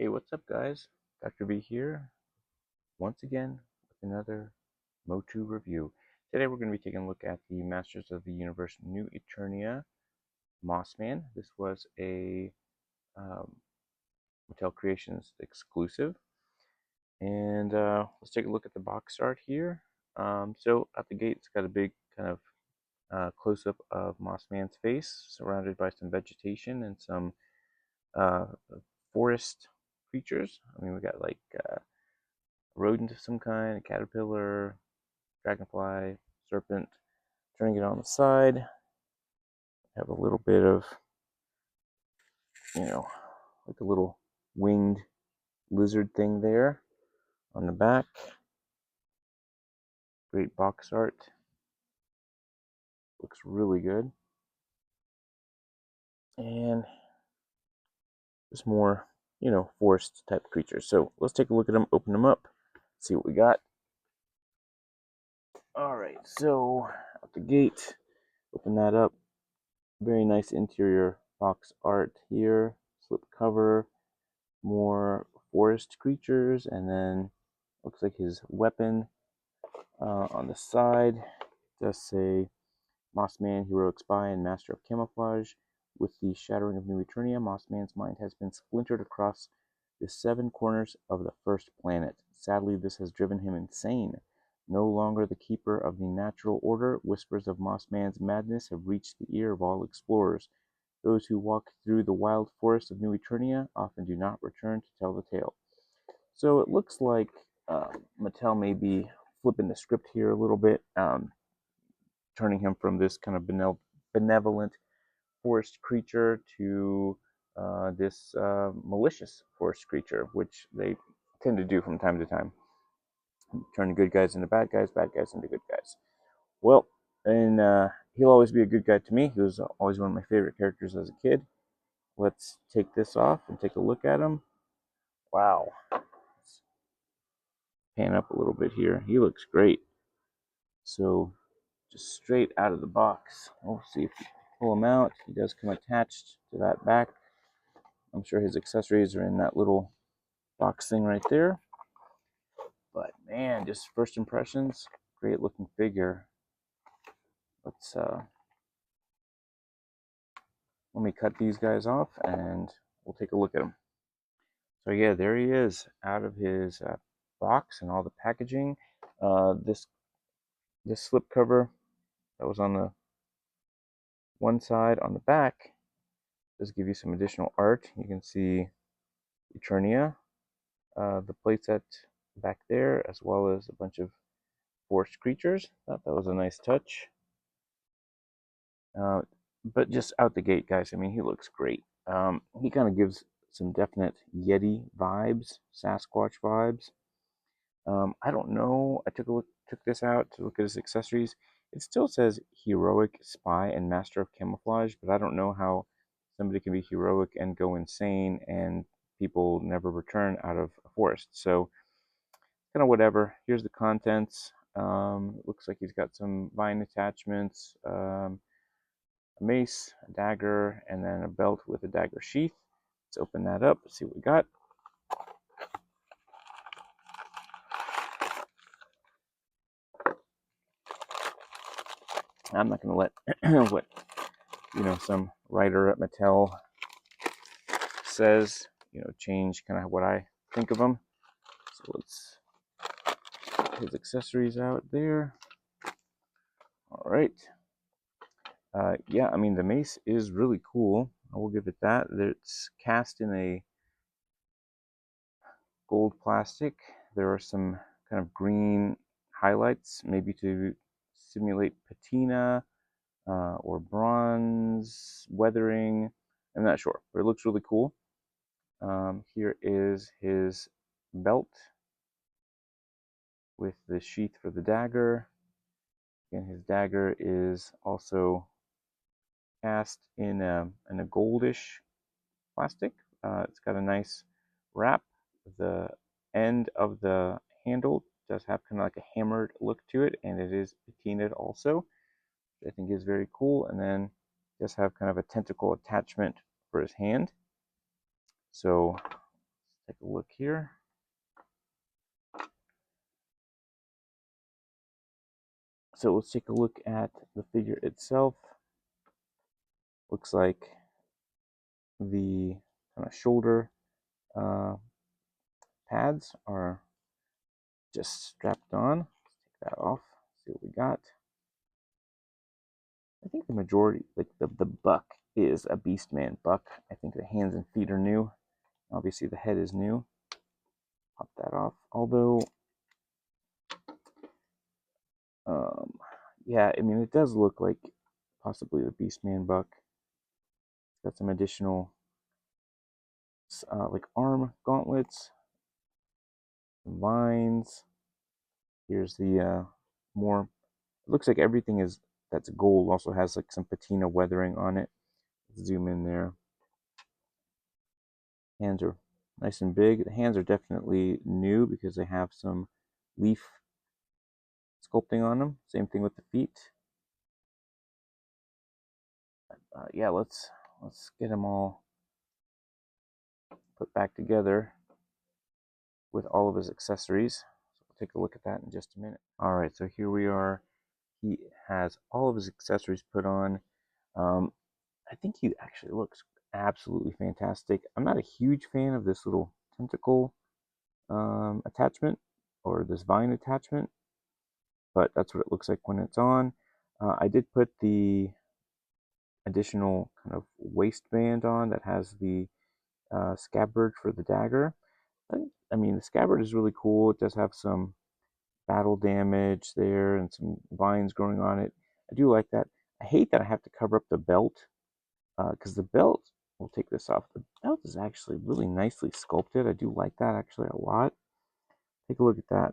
Hey, what's up, guys? Dr. B here, once again with another Motu review. Today we're going to be taking a look at the Masters of the Universe New Eternia Mossman. This was a Mattel Creations exclusive. And let's take a look at the box art here. So at the gate, it's got a big kind of close-up of Mossman's face, surrounded by some vegetation and some uh, forest creatures. I mean, we got like rodent of some kind, a caterpillar, dragonfly, serpent. Turning it on the side, have a little bit of, like a little winged lizard thing there on the back. Great box art. Looks really good. And just more, forest type creatures. So let's take a look at them, open them up, see what we got. All right, so out the gate, open that up. Very nice interior box art here. Slip cover, more forest creatures, and then looks like his weapon on the side. It does say Mossman, heroic spy and master of camouflage. With the shattering of New Eternia, Mossman's mind has been splintered across the 7 corners of the first planet. Sadly, this has driven him insane. No longer the keeper of the natural order, whispers of Mossman's madness have reached the ear of all explorers. Those who walk through the wild forest of New Eternia often do not return to tell the tale. So it looks like Mattel may be flipping the script here a little bit, turning him from this kind of benevolent forest creature to this malicious forest creature, which they tend to do from time to time. Turn good guys into bad guys into good guys. Well, and he'll always be a good guy to me. He was always one of my favorite characters as a kid. Let's take this off and take a look at him. Wow. Let's pan up a little bit here. He looks great. So just straight out of the box. We'll see if we pull him out. He does come attached to that back. I'm sure his accessories are in that little box thing right there. But man, just first impressions, great looking figure. Let's let me cut these guys off and we'll take a look at him. So yeah, there he is out of his box and all the packaging. This slip cover that was on the one side on the back does give you some additional art. You can see Eternia, the playset back there, as well as a bunch of forest creatures. Thought that was a nice touch. But just out the gate, guys, I mean, he looks great. He kind of gives some definite Yeti vibes, Sasquatch vibes. I don't know. I took this out to look at his accessories. It still says heroic spy and master of camouflage, but I don't know how somebody can be heroic and go insane and people never return out of a forest. So kind of whatever. Here's the contents. It looks like he's got some vine attachments, a mace, a dagger, and then a belt with a dagger sheath. Let's open that up, see what we got. I'm not going to let what some writer at Mattel says change kind of what I think of them. So let's get his accessories out there. All right. Yeah, I mean the mace is really cool. I will give it that. It's cast in a gold plastic. There are some kind of green highlights, maybe to simulate patina or bronze weathering. I'm not sure, but it looks really cool. Here is his belt with the sheath for the dagger. And his dagger is also cast in a goldish plastic. It's got a nice wrap. The end of the handle does have kind of like a hammered look to it, and it is patinaed also, which I think is very cool. And then it does have kind of a tentacle attachment for his hand. So let's take a look here. So let's take a look at the figure itself. Looks like the kind of shoulder uh, pads are just strapped on. Let's take that off, see what we got. I think the majority, like the buck is a Beastman buck. I think the hands and feet are new. Obviously the head is new. Pop that off. Although, yeah, I mean, it does look like possibly the Beastman buck. It's got some additional like arm gauntlets, vines. Here's the more. It looks like everything is that's gold. Also has like some patina weathering on it. Let's zoom in there. Hands are nice and big. The hands are definitely new because they have some leaf sculpting on them. Same thing with the feet. Yeah, let's get them all put back together with all of his accessories. So we'll take a look at that in just a minute. All right, so here we are. He has all of his accessories put on. Um, I think he actually looks absolutely fantastic. I'm not a huge fan of this little tentacle attachment or this vine attachment, but that's what it looks like when it's on. I did put the additional kind of waistband on that has the scabbard for the dagger. I mean, the scabbard is really cool. It does have some battle damage there and some vines growing on it. I do like that. I hate that I have to cover up the belt because the belt, we'll take this off. The belt is actually really nicely sculpted. I do like that actually a lot. Take a look at that.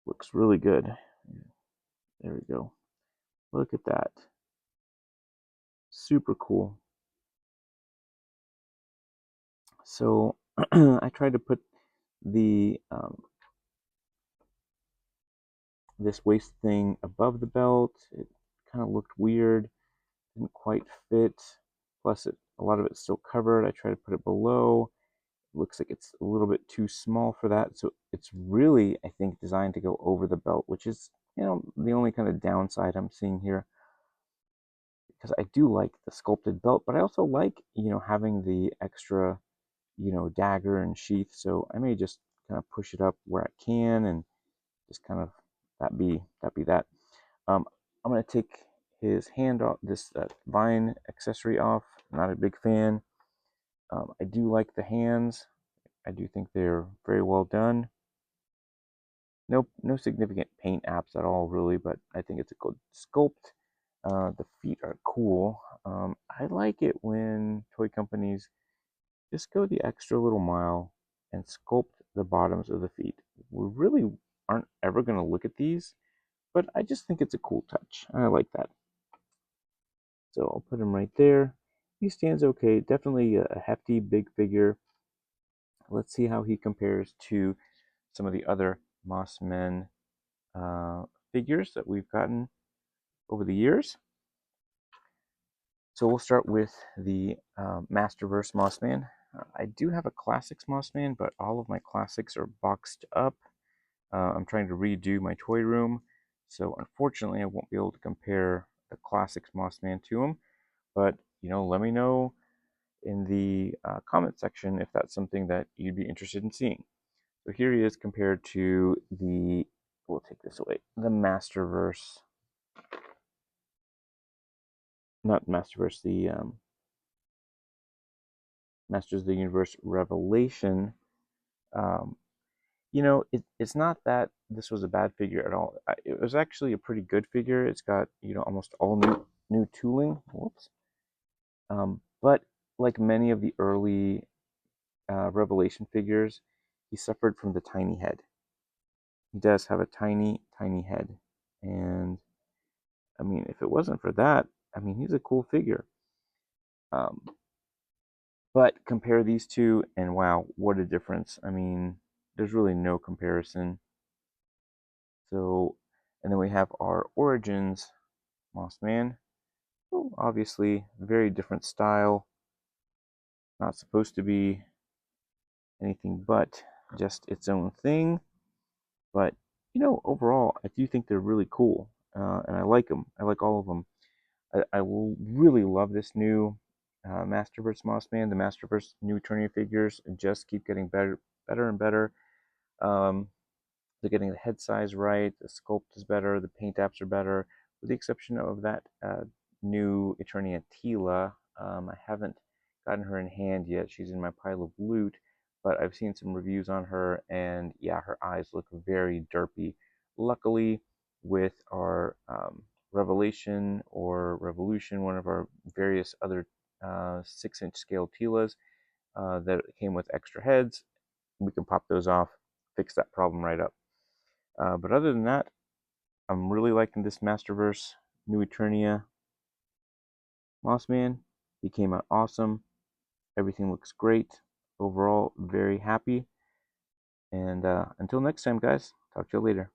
Looks really good. There we go. Look at that. Super cool. So I tried to put the this waist thing above the belt. It kind of looked weird. Didn't quite fit. Plus, a lot of it's still covered. I tried to put it below. It looks like it's a little bit too small for that. So it's really, I think, designed to go over the belt, which is, the only kind of downside I'm seeing here. Because I do like the sculpted belt, but I also like, having the extra, dagger and sheath. So I may just kind of push it up where I can and just kind of that be that. I'm going to take his hand off, this vine accessory off. I'm not a big fan. I do like the hands. I do think they're very well done. No significant paint apps at all, really, but I think it's a good sculpt. The feet are cool. I like it when toy companies just go the extra little mile and sculpt the bottoms of the feet. We really aren't ever going to look at these, but I just think it's a cool touch. I like that. So I'll put him right there. He stands okay. Definitely a hefty, big figure. Let's see how he compares to some of the other Mossmen uh, figures that we've gotten over the years. So we'll start with the Masterverse Mossman. I do have a Classics Mossman, but all of my Classics are boxed up. I'm trying to redo my toy room, so unfortunately I won't be able to compare the Classics Mossman to him. But, let me know in the comment section if that's something that you'd be interested in seeing. So here he is compared to we'll take this away, the Masterverse, not Masterverse, the Masters of the Universe Revelation. Um, it's not that this was a bad figure at all. It was actually a pretty good figure. It's got, almost all new tooling. Whoops. But like many of the early Revelation figures, he suffered from the tiny head. He does have a tiny, tiny head. And I mean, if it wasn't for that, I mean, he's a cool figure. Um, but compare these two, and wow, what a difference. I mean, there's really no comparison. So, and then we have our Origins Mossman. Oh, obviously, very different style. Not supposed to be anything but just its own thing. But overall, I do think they're really cool, and I like them. I like all of them. I will really love this new Masterverse Mossman. The Masterverse new Eternia figures just keep getting better and better. Um, they're getting the head size right, the sculpt is better, the paint apps are better, with the exception of that new Eternia Tila. I haven't gotten her in hand yet. She's in my pile of loot, but I've seen some reviews on her, and yeah, her eyes look very derpy. Luckily, with our Revelation or Revolution, one of our various other 6-inch scale Tilas that came with extra heads, we can pop those off, fix that problem right up. But other than that, I'm really liking this Masterverse New Eternia Mossman. He came out awesome. Everything looks great. Overall, very happy. And until next time, guys, talk to you later.